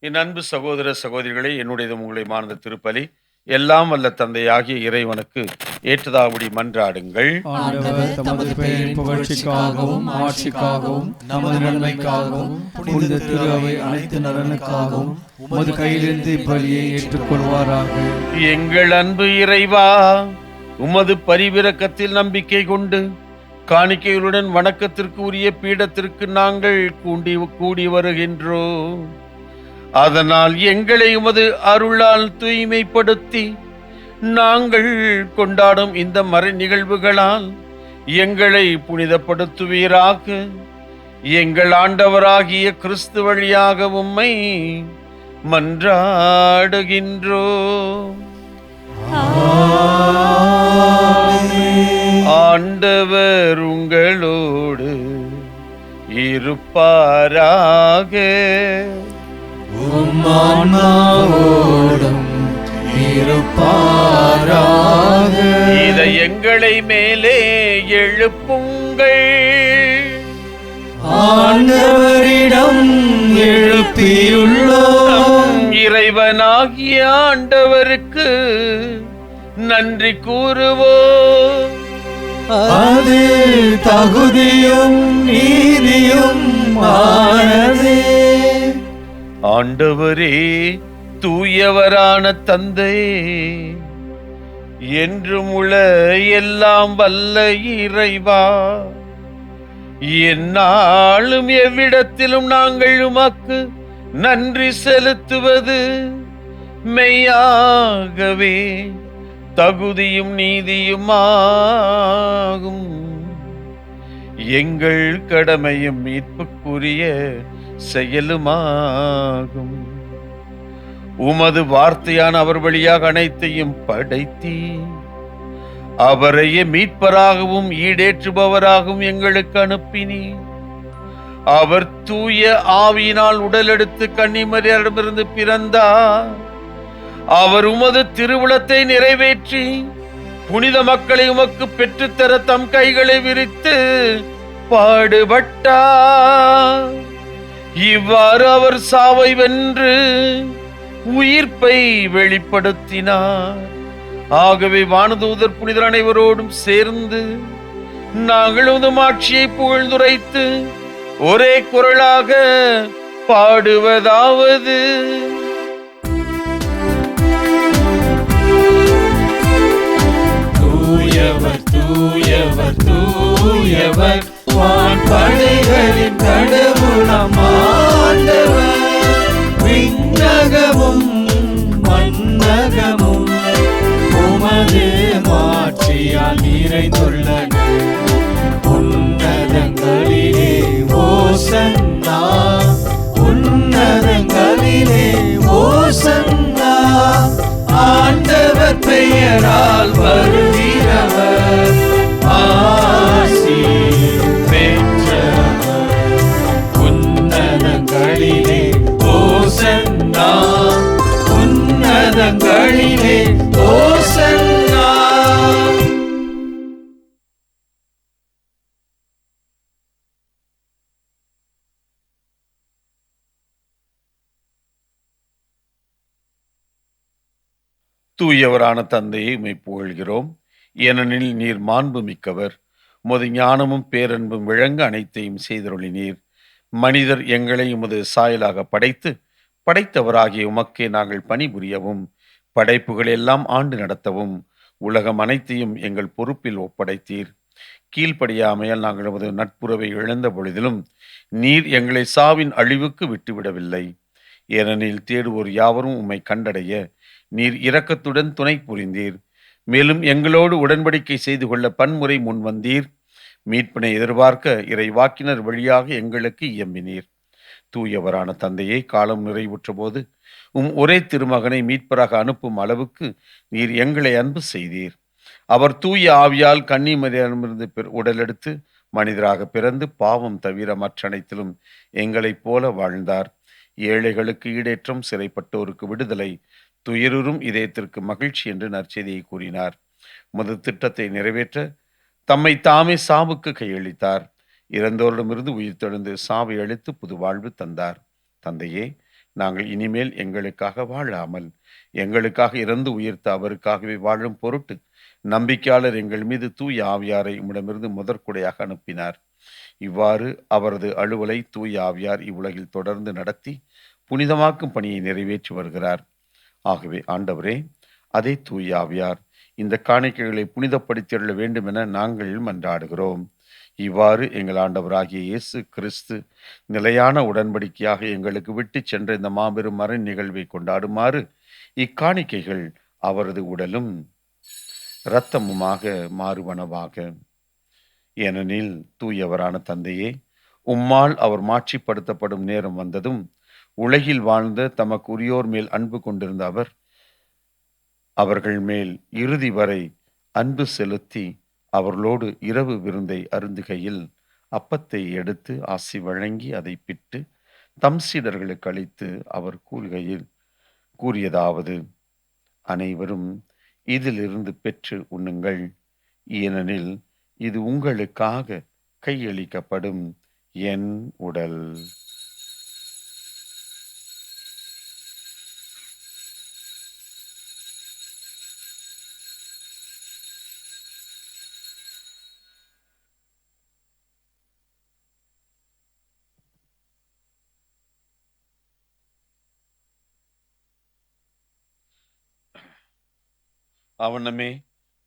என் அன்பு சகோதர சகோதரிகளே, என்னுடைய உங்களை மார்ந்த திருப்பலி எல்லாம் வல்ல தந்தையாகிய இறைவனுக்கு ஏற்றதாகும்படி மன்றாடுங்கள். ஆண்டவர் தமது பெயரின் புகழ்ச்சிக்காகவும் ஆட்சிக்காகவும் நமது நன்மைக்காகவும் புனித திரு அவை அனைத்து நலனுக்காகவும் உமது கையிலிருந்து இப்பலியை ஏற்றுக்கொள்வாராக. எங்கள் அன்பு இறைவா, உமது பரிவிரக்கத்தில் நம்பிக்கை கொண்டு காணிக்கைகளுடன் வணக்கத்திற்கு உரிய பீடத்திற்கு நாங்கள் கூடி வருகின்றோம். அதனால் எங்களை உமது அருளால் தூய்மைப்படுத்தி நாங்கள் கொண்டாடும் இந்த மறை நிகழ்வுகளால் எங்களை புனிதப்படுத்துவீராக. எங்கள் ஆண்டவராகிய கிறிஸ்து வழியாக உம்மை மன்றாடுகின்றோம். ஆண்டவர் உங்களோடு இருப்பாராக. உம் ஆன்மாவோடும் இருப்பாராக. இதை எங்களை மேலே எழுப்புங்கள். ஆண்டவரிடம் எழுப்பியுள்ளோம். இறைவனாகிய ஆண்டவருக்கு நன்றி கூறுவோம். அது தகுதியும் நீதியும் ஆனதே. ஆண்டவரே, தூயவரான தந்தை, என்றும் உள்ள எல்லாம் வல்ல இறைவா, எந்நாளும் எவ்விடத்திலும் நாங்கள் உமக்கு நன்றி செலுத்துவது மெய்யாகவே தகுதியும் நீதியுமாகும். எங்கள் கடமையும் மீட்புக்குரிய செயலுமாகும். உமது வார்த்தையான அவர் வழியாக அனைத்தையும் படைத்தீ அவரையே மீட்பராகவும் ஈடேற்றுபவராகவும் எங்களுக்கு அனுப்பினீ. அவர் தூய ஆவியினால் உடலெடுத்து கன்னிமரியிடமிருந்து பிறந்தார். அவர் உமது திருவுளத்தை நிறைவேற்றி புனித மக்களை உமக்கு பெற்றுத்தர தம் கைகளை விரித்து பாடுபட்டார். இவ்வாறு அவர் சாவை வென்று உயிர்ப்பை வெளிப்படுத்தினார். ஆகவே வானதூதர் புனிதர் அனைவரோடும் சேர்ந்து நாங்கள் உமது ஆட்சியை புகழ்ந்துரைத்து ஒரே குரலாக பாடுவதாவது: தூயவர் தூயவர் தூயவர் வான்படைகளின் கடவுளாம் ஆண்டவர். விண்ணகமும் மண்ணகமும் உமது மாட்சியால் நிறைந்துள்ளன. உன்னதங்களிலே ஓசன்னா, உன்னதங்களிலே ஓசன்னா. ஆண்டவர் பெயரால் வருகிறவர் ஆசி பெற்றவர். உன்னதங்களிலே ஓசன்னா, உன்னதங்களிலே ஓசன்னா. தூயவரான தந்தையை உம்மை புகழ்கிறோம். ஏனெனில் நீர் மாண்பு மிக்கவர். உமது ஞானமும் பேரன்பும் விளங்க அனைத்தையும் செய்தருளினீர். மனிதர் எங்களை உமது சாயலாக படைத்து படைத்தவராகிய உமக்கே நாங்கள் பணிபுரியவும் படைப்புகள் எல்லாம் ஆண்டு நடத்தவும் உலகம் அனைத்தையும் எங்கள் பொறுப்பில் ஒப்படைத்தீர். கீழ்ப்படியாமையால் நாங்கள் உமது நட்புறவை இழந்த பொழுதிலும் நீர் எங்களை சாவின் அழிவுக்கு விட்டுவிடவில்லை. ஏனெனில் தேடுவோர் யாவரும் உம்மை கண்டடைய நீர் இரக்கத்துடன் துணை புரிந்தீர். மேலும் எங்களோடு உடன்படிக்கை செய்து கொள்ள பன்முறை முன் வந்தீர். மீட்பினை எதிர்பார்க்க இறைவாக்கினர் வழியாக எங்களுக்கு இயம்பினீர். தூயவரான தந்தையை காலம் நிறைவுற்ற போது ஒரே திருமகனை மீட்பராக அனுப்பும் அளவுக்கு நீர் எங்களை அன்பு செய்தீர். அவர் தூய ஆவியால் கன்னிமரியிடமிருந்து உடலெடுத்து மனிதராக பிறந்து பாவம் தவிர மற்றனைத்திலும் எங்களைப் போல வாழ்ந்தார். ஏழைகளுக்கு ஈடேற்றம், சிறைப்பட்டோருக்கு விடுதலை, துயருறும் இதயத்திற்கு மகிழ்ச்சி என்று நற்செய்தியை கூறினார். உமது திட்டத்தை நிறைவேற்ற தம்மை தாமே சாவுக்கு கையளித்தார். இறந்தோரிடமிருந்து உயிர்த்தெழுந்து சாவை அளித்து புது வாழ்வு தந்தார். தந்தையே, நாங்கள் இனிமேல் எங்களுக்காக வாழாமல் எங்களுக்காக இறந்து உயிர்த்த அவருக்காகவே வாழும் பொருட்டு நம்பிக்கையாளர் எங்கள் மீது தூய ஆவியாரை உம்மிடமிருந்து முதற்குடையாக அனுப்பினார். இவ்வாறு அவரது அலுவலை தூய ஆவியார் இவ்வுலகில் தொடர்ந்து நடத்தி புனிதமாக்கும் பணியை நிறைவேற்றி வருகிறார். ஆகவே ஆண்டவரே, அதே தூய ஆவியார் இந்த காணிக்கைகளை புனிதப்படுத்தியுள்ள வேண்டும் என நாங்கள் மன்றாடுகிறோம். இவ்வாறு எங்கள் ஆண்டவராகிய இயேசு கிறிஸ்து நிலையான உடன்படிக்கையாக எங்களுக்கு விட்டு சென்ற இந்த மாபெரும் மறை நிகழ்வை கொண்டாடுமாறு இக்காணிக்கைகள் அவரது உடலும் இரத்தமுமாக மாறுவனவாக. ஏனெனில் தூயவரான தந்தையே, உம்மால் அவர் மாட்சிப்படுத்தப்படும் நேரம் வந்ததும் உலகில் வாழ்ந்த தமக்கு உரியோர் மேல் அன்பு கொண்டிருந்த அவர் அவர்கள் மேல் இறுதி வரை அன்பு செலுத்தி அவர்களோடு இரவு விருந்தை அருந்துகையில் அப்பத்தை எடுத்து ஆசி வழங்கி அதை பிட்டு தம் சீடர்களுக்கு அளித்து அவர் கூறியதாவது: அனைவரும் இதிலிருந்து பெற்று உண்ணுங்கள், ஏனெனில் இது உங்களுக்காக கையளிக்கப்படும் என் உடல். அவனமே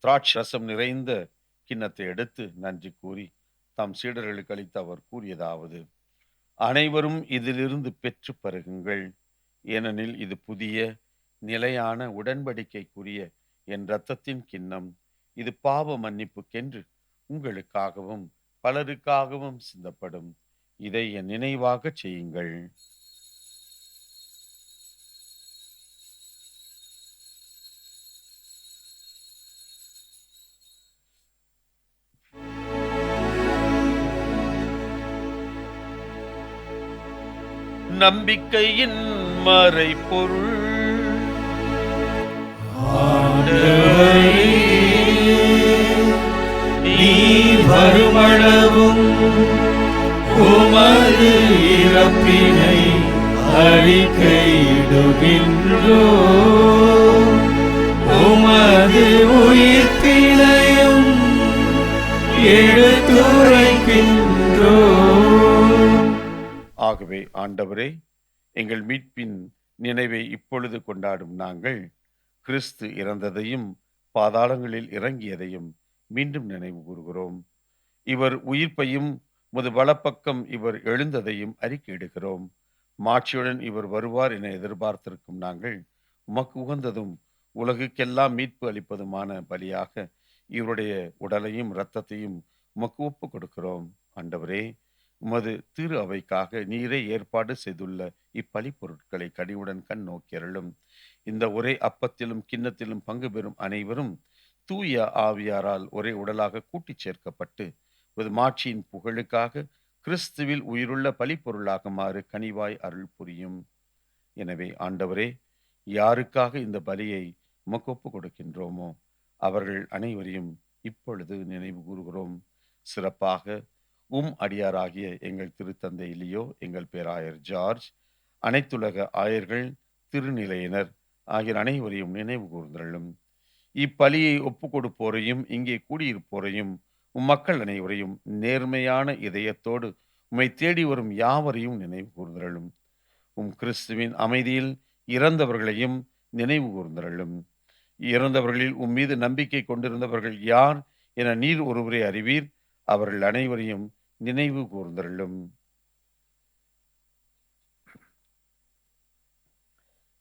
திராட்சை ரசம் நிறைந்த கிண்ணத்தை எடுத்து நன்றி கூறி தம் சீடர்களுக்கு அளித்து அவர் கூறியதாவது: அனைவரும் இதிலிருந்து பெற்று பருகுங்கள், ஏனெனில் இது புதிய நிலையான உடன்படிக்கைக்குரிய என் இரத்தத்தின் கிண்ணம். இது பாவ மன்னிப்புக்கென்று உங்களுக்காகவும் பலருக்காகவும் சிந்தப்படும். இதை என் நினைவாக செய்யுங்கள். நம்பிக்கையின் மறைபொருள். நீர் வருமளவும் உமது இறப்பினை அறிக்கையிடுகின்றோ, உமது உயிர்ப்பினையும் எடுத்துரைக்கின்றோ. ஆகவே ஆண்டவரே, எங்கள் மீட்பின் நினைவை இப்பொழுது கொண்டாடும் நாங்கள் கிறிஸ்து இறந்ததையும் பாதாளங்களில் இறங்கியதையும் மீண்டும் நினைவு கூறுகிறோம். இவர் உயிர்ப்பையும் முது வலப்பக்கம் இவர் எழுந்ததையும் அறிக்கையிடுகிறோம். மாட்சியுடன் இவர் வருவார் என எதிர்பார்த்திருக்கும் நாங்கள் உமக்கு உகந்ததும் உலகுக்கெல்லாம் மீட்பு அளிப்பதுமான பலியாக இவருடைய உடலையும் இரத்தத்தையும் உமக்கு ஒப்பு கொடுக்கிறோம். ஆண்டவரே, உமது திரு அவைக்காக நீரே ஏற்பாடு செய்துள்ள இப்பலி பொருட்களை கனிவுடன் கண் நோக்கியருளும். இந்த ஒரே அப்பத்திலும் கிண்ணத்திலும் பங்கு பெறும் அனைவரும் தூய ஆவியாரால் ஒரே உடலாக கூட்டிச் சேர்க்கப்பட்டு மாட்சியின் புகழுக்காக கிறிஸ்துவில் உயிருள்ள பலி பொருளாகுமாறு கனிவாய் அருள் புரியும். எனவே ஆண்டவரே, யாருக்காக இந்த பலியை உமக்கு ஒப்பு கொடுக்கின்றோமோ அவர்கள் அனைவரையும் இப்பொழுது நினைவு கூறுகிறோம். சிறப்பாக அடியாராகிய எங்கள் திருத்தந்தை லியோ, எங்கள் பேராயர் ஜார்ஜ், அனைத்துலக ஆயர்கள், திருநிலையினர் ஆகிய அனைவரையும் நினைவு கூர்ந்தருளும். இப்பலியை ஒப்பு கொடுப்போரையும் இங்கே கூடியிருப்போரையும் மக்கள் அனைவரையும் நேர்மையான இதயத்தோடு உம்மை தேடி வரும் யாவரையும் நினைவு கூர்ந்தருளும். கிறிஸ்துவின் அமைதியில் இறந்தவர்களையும் நினைவு கூர்ந்தருளும். இறந்தவர்களில் மீது நம்பிக்கை கொண்டிருந்தவர்கள் யார் என நீர் ஒருவரை அறிவீர். அவர்கள் அனைவரையும் நினைவு கூர்ந்தருளும்.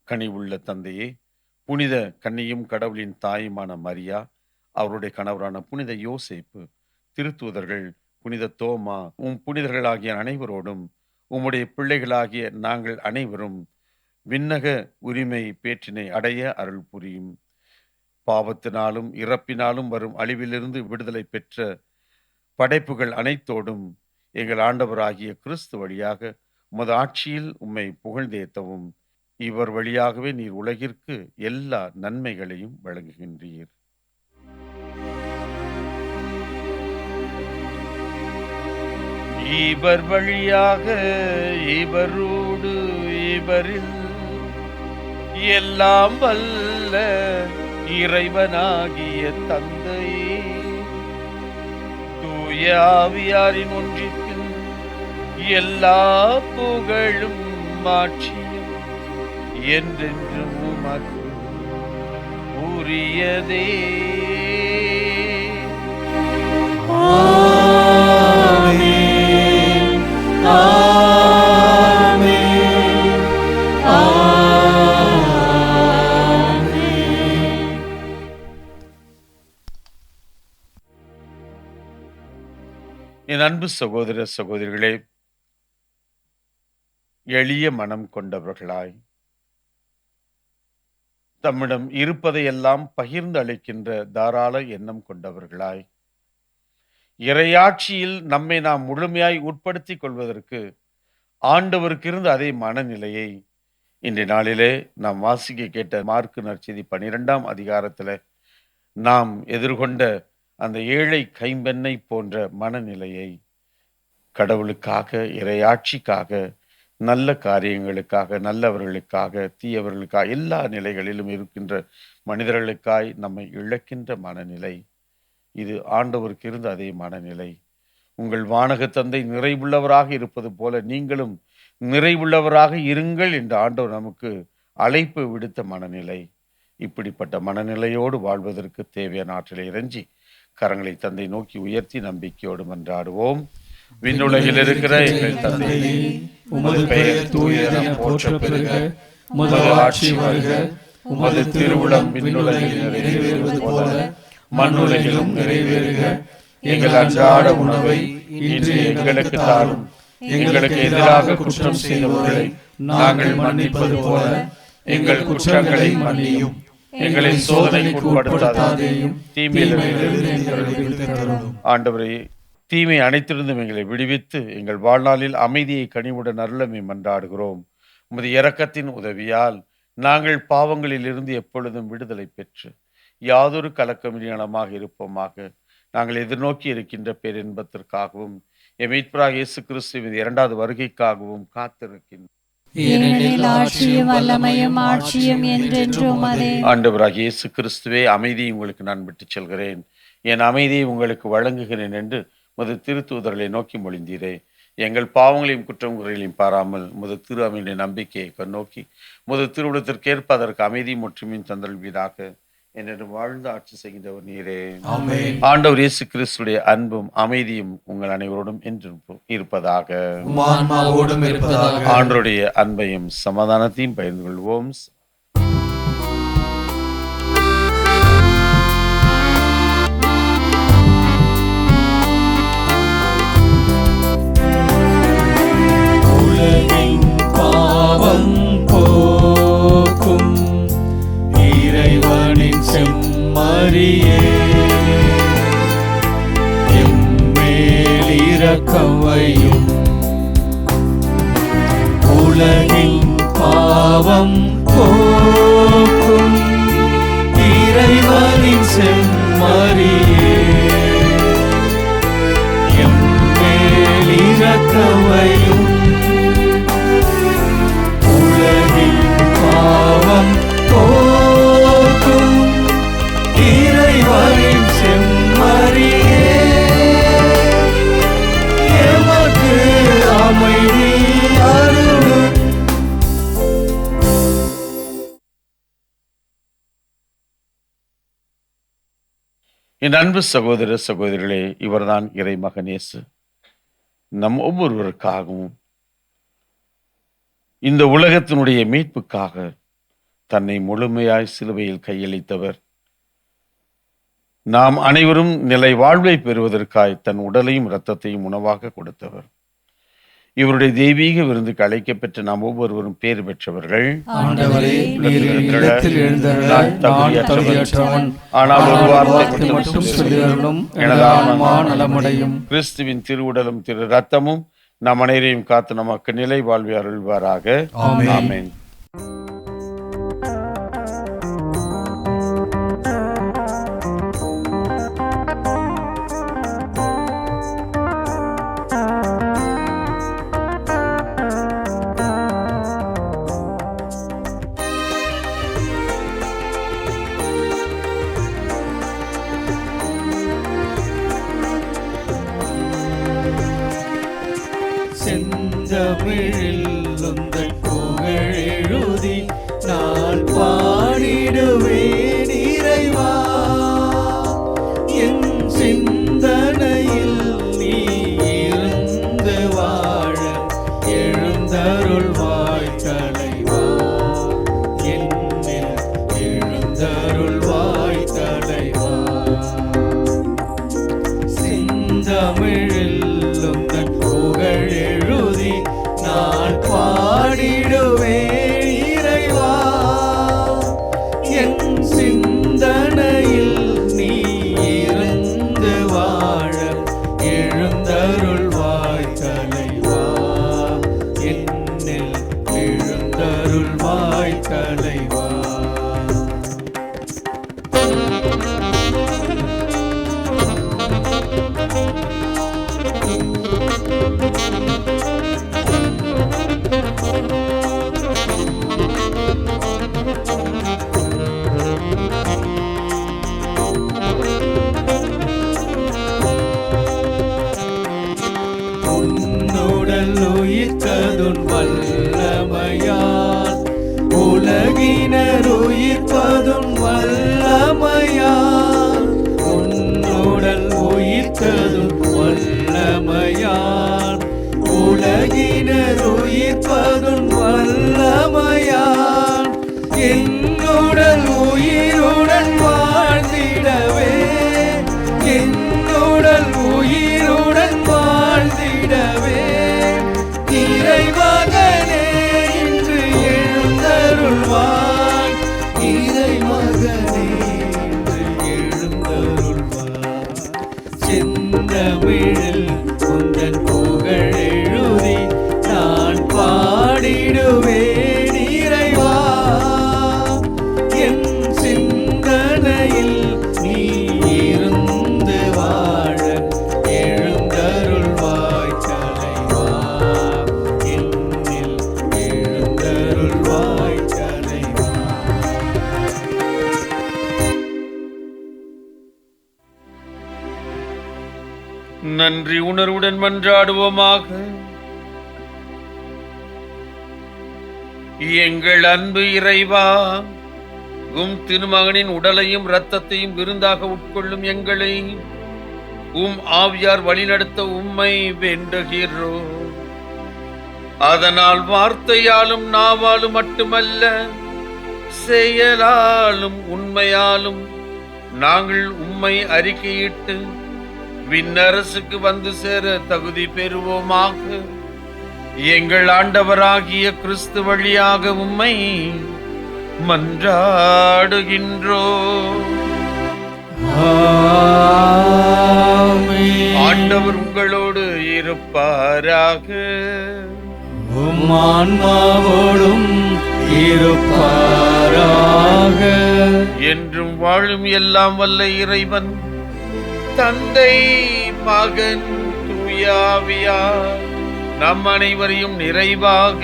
கனிவுள்ள தந்தையே, புனித கன்னியும் கடவுளின் தாயுமான மரியா, அவருடைய கணவரான புனித யோசேப்பு, திருத்தூதர்கள், புனித தோமா, புனிதர்களாகிய அனைவரோடும் உம்முடைய பிள்ளைகளாகிய நாங்கள் அனைவரும் விண்ணக உரிமை பேற்றினை அடைய அருள் புரியும். பாவத்தினாலும் இறப்பினாலும் வரும் அழிவிலிருந்து விடுதலை பெற்ற படைப்புகள் அனைத்தோடும் எங்கள் ஆண்டவராகிய கிறிஸ்து வழியாக உமது ஆட்சியில் உம்மை புகழ்ந்தேத்தவும் இவர் வழியாகவே நீர் உலகிற்கு எல்லா நன்மைகளையும் வழங்குகின்றீர். இவர் வழியாக இவரோடு இவரில் எல்லாம் வல்ல இறைவனாகிய தந்தை தூய ஆவியாரின் ஒன்றிப்பில் எல்லா புகழும் மாட்சியும் என்றென்றும் உமக்கு உரியதே. என் அன்பு சகோதர சகோதரிகளே, எளிய மனம் கொண்டவர்களாய் தம்மிடம் இருப்பதையெல்லாம் பகிர்ந்து அளிக்கின்ற தாராள எண்ணம் கொண்டவர்களாய் இறையாட்சியில் நம்மை நாம் முழுமையாய் உட்படுத்திக் கொள்வதற்கு ஆண்டவருக்கு இருந்த அதே மனநிலையை இன்றைய நாளிலே நாம் வாசிக்க கேட்ட மார்க்கு நற்செய்தி 12ஆம் அதிகாரத்தில் நாம் எதிர்கொண்ட அந்த ஏழை கைம்பெண்ணை போன்ற மனநிலையை கடவுளுக்காக, இறையாட்சிக்காக, நல்ல காரியங்களுக்காக, நல்லவர்களுக்காக, தீயவர்களுக்காக, எல்லா நிலைகளிலும் இருக்கின்ற மனிதர்களுக்காய் நம்மை இழக்கின்ற மனநிலை, இது ஆண்டவருக்கு இருந்த அதே மனநிலை. உங்கள் வானக தந்தை நிறைவுள்ளவராக இருப்பது போல நீங்களும் நிறைவுள்ளவராக இருங்கள் என்று ஆண்டவர் நமக்கு அழைப்பு விடுத்த மனநிலை. இப்படிப்பட்ட மனநிலையோடு வாழ்வதற்கு தேவையான ஆற்றலை இறைஞ்சி கரங்களை தந்தை நோக்கி உயர்த்தி நம்பிக்கையோடு மன்றாடுவோம். விண்ணுலகில் இருக்கிற எங்கள் தந்தையே, உமது பெயர் தூயதென போற்றப் பெறுக. உமது ஆட்சி வருக. உமது திருவுளம் விண்ணுலகில் நிறைவேறுவது போல மண்ணுலகிலும் நிறைவேறுக. எங்கள் அன்றாட உணவை இன்று எங்களுக்கு தாரும். எங்களுக்கு எதிராக குற்றம் செய்தவர்களை நாங்கள் மன்னிப்பது போல எங்கள் குற்றங்களை மன்னியும். எங்களை சோதனைக்கு உட்படுத்தாதேயும், தீமையிலிருந்து எங்களை விடுவித்தருளும். ஆண்டவரே, தீமை அனைத்திலிருந்தும் எங்களை விடுவித்து எங்கள் வாழ்நாளில் அமைதியை கனிவுடன் அருளமை மன்றாடுகிறோம். உமது இரக்கத்தின் உதவியால் நாங்கள் பாவங்களில் இருந்து எப்பொழுதும் விடுதலை பெற்று யாதொரு கலக்கமில்லாமல் இருப்போமாக. நாங்கள் எதிர்நோக்கி இருக்கின்ற பேரின்பத்திற்காகவும் மீட்பராகிய இயேசு கிறிஸ்துவின் 2வது வருகைக்காகவும் காத்திருக்கின்றோம். ஆண்டவராகிய இயேசு கிறிஸ்துவே, அமைதியை உங்களுக்கு நான் விட்டுச் செல்கிறேன், என் அமைதியை உங்களுக்கு வழங்குகிறேன் என்று முது திருத்தூதர்களை நோக்கி மொழிந்தீரே. எங்கள் பாவங்களையும் குற்றம் குறைகளையும் பாராமல் முது திரு அமைதியை நம்பிக்கையை கண்ணோக்கி முது திருவுளத்திற்கேற்ப அதற்கு அமைதியும் ஒற்றுமையும் தந்தல்வீராக. என்று வாழ்ந்து ஆட்சி செய்கின்றவர் நீரே. ஆண்டவர் இயேசு கிறிஸ்துடைய அன்பும் அமைதியும் உங்கள் அனைவரோடும் என்று இருப்பதாக. ஆண்டவருடைய அன்பையும் சமாதானத்தையும் பகிர்ந்து கொள்வோம். உலகின் பாவம் போக்கும் இறைவனின் செம்மறியே, எம்மேல் இரக்கம் வையும். உலகின் பாவம் போக்கும் இறைவனின் செம்மறியே, எம்மேல் இரக்கம் வையும். உலகின் பாவம் போக்கும் இறைவனின் செம்மறியே, எமக்கு அமைதி அருளும். என் அன்பு சகோதர சகோதரிகளே, இவர்தான் இறைமகன் இயேசு. நம் ஒவ்வொருவருக்காகவும் இந்த உலகத்தினுடைய மீட்புக்காக தன்னை முழுமையாய் சிலுவையில் கையளித்தவர். நாம் அனைவரும் நிலை வாழ்வை பெறுவதற்காய் தன் உடலையும் இரத்தத்தையும் உணவாக கொடுத்தவர். இவருடைய தெய்வீக விருந்துக்கு அழைக்கப்பெற்ற நாம் ஒவ்வொருவரும் பேர் பெற்றவர்கள். ஆனால் ஒரு வார்த்தை மட்டும் சொல்லியருளும், எனது ஆன்மா நலமடையும். கிறிஸ்துவின் திருவுடலும் திரு ரத்தமும் நம் அனைவரையும் காத்து நமக்கு நிலை வாழ்வை அருள்வாராக. ஆமென். செந்தமிழில் உந்தன் புகழெழுதி நான் பாடிடுவேன் இறைவா. என் சிந்தனையில் நீ இருந்து வாழ எழுந்தருள்வாய் தலைவா. என்னில் எழுந்தருள்வாய் தலைவா. செந்தமிழில் நன்றி உணர்வுடன் மன்றாடுவோமாக. எங்கள் அன்பு இறைவா, உம் திருமகனின் உடலையும் இரத்தத்தையும் விருந்தாக உட்கொள்ளும் எங்களை உம் ஆவியார் வழிநடத்த உம்மை வேண்டுகிறோம். அதனால் வார்த்தையாலும் நாவாலும் மட்டுமல்ல, செயலாலும் உண்மையாலும் நாங்கள் உம்மை அறிக்கையிட்டு விண்ணரசுக்கு வந்து சேர தகுதி பெறுவோமாக. எங்கள் ஆண்டவராகிய கிறிஸ்து வழியாக உம்மை மன்றாடுகின்றோம். ஆண்டவர் உங்களோடு இருப்பாராக. உம் ஆன்மாவோடும் இருப்பாராக. என்றும் வாழும் எல்லாம் வல்ல இறைவன் தந்தை, மகன், தூய ஆவியார் நம் அனைவரையும் நிறைவாக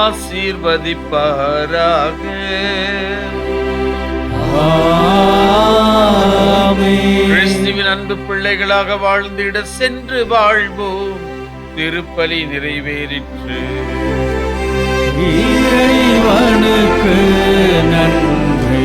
ஆசீர்வதிப்பாராக. கிறிஸ்துவின் அன்பு பிள்ளைகளாக வாழ்ந்திட சென்று வாழ்வோம். திருப்பலி நிறைவேறிற்று. இறைவனுக்கு நன்றி.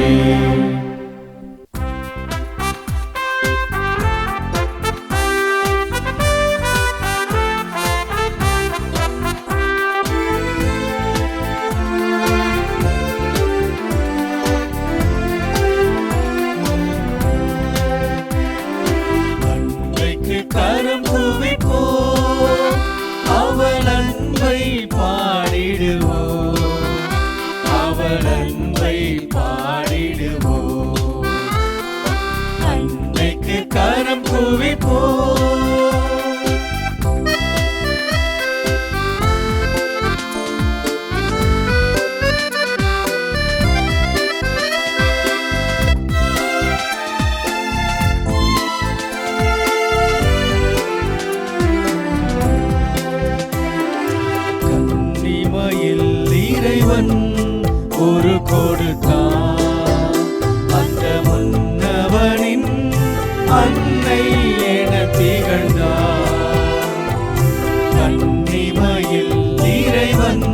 கரம் குவிப்போம், அவள் அன்பை பாடிடுவோம், அவள் அன்பை பாடிடுவோம். அன்னைக்கு கரம் குவிப்போம். இறைவன் ஒரு கொடுத்தான், அந்த முன்னவனின் அன்னை என திகழ்ந்தார். கன்னிமையில் இறைவன்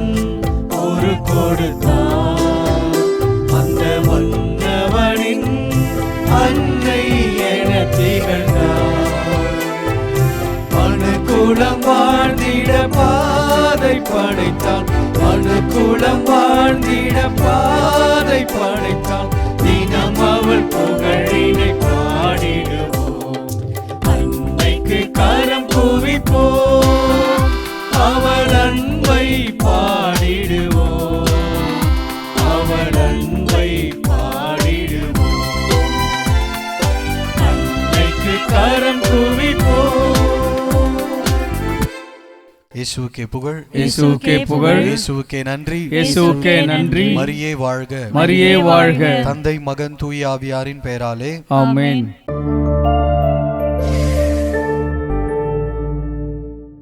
ஒரு கொடுத்தான், அந்த முன்னவனின் அன்னை என திகழ்ந்தார். மனுக்குலம் வாழ்ந்திட பாதை படைத்தான், மனுக்குலம் வாழ்ந்திட பாதை படைத்தான். தினம் அவள் புகழினை பாடிடுவோம், அன்னைக்கு கரம் குவிப்போம், அவள் அன்பை பாடிடுவோம், அவள் அன்பை பாடிடுவோம், அன்னைக்கு கரம் குவிப்போம். இயேசுவுக்கே புகழ், இயேசுவுக்கே புகழ், இயேசுவுக்கே நன்றி, இயேசுவுக்கே நன்றி. மரியே வாழ்க, மரியே வாழ்க. தந்தை, மகன், தூய ஆவியாரின் பெயராலே ஆமென்.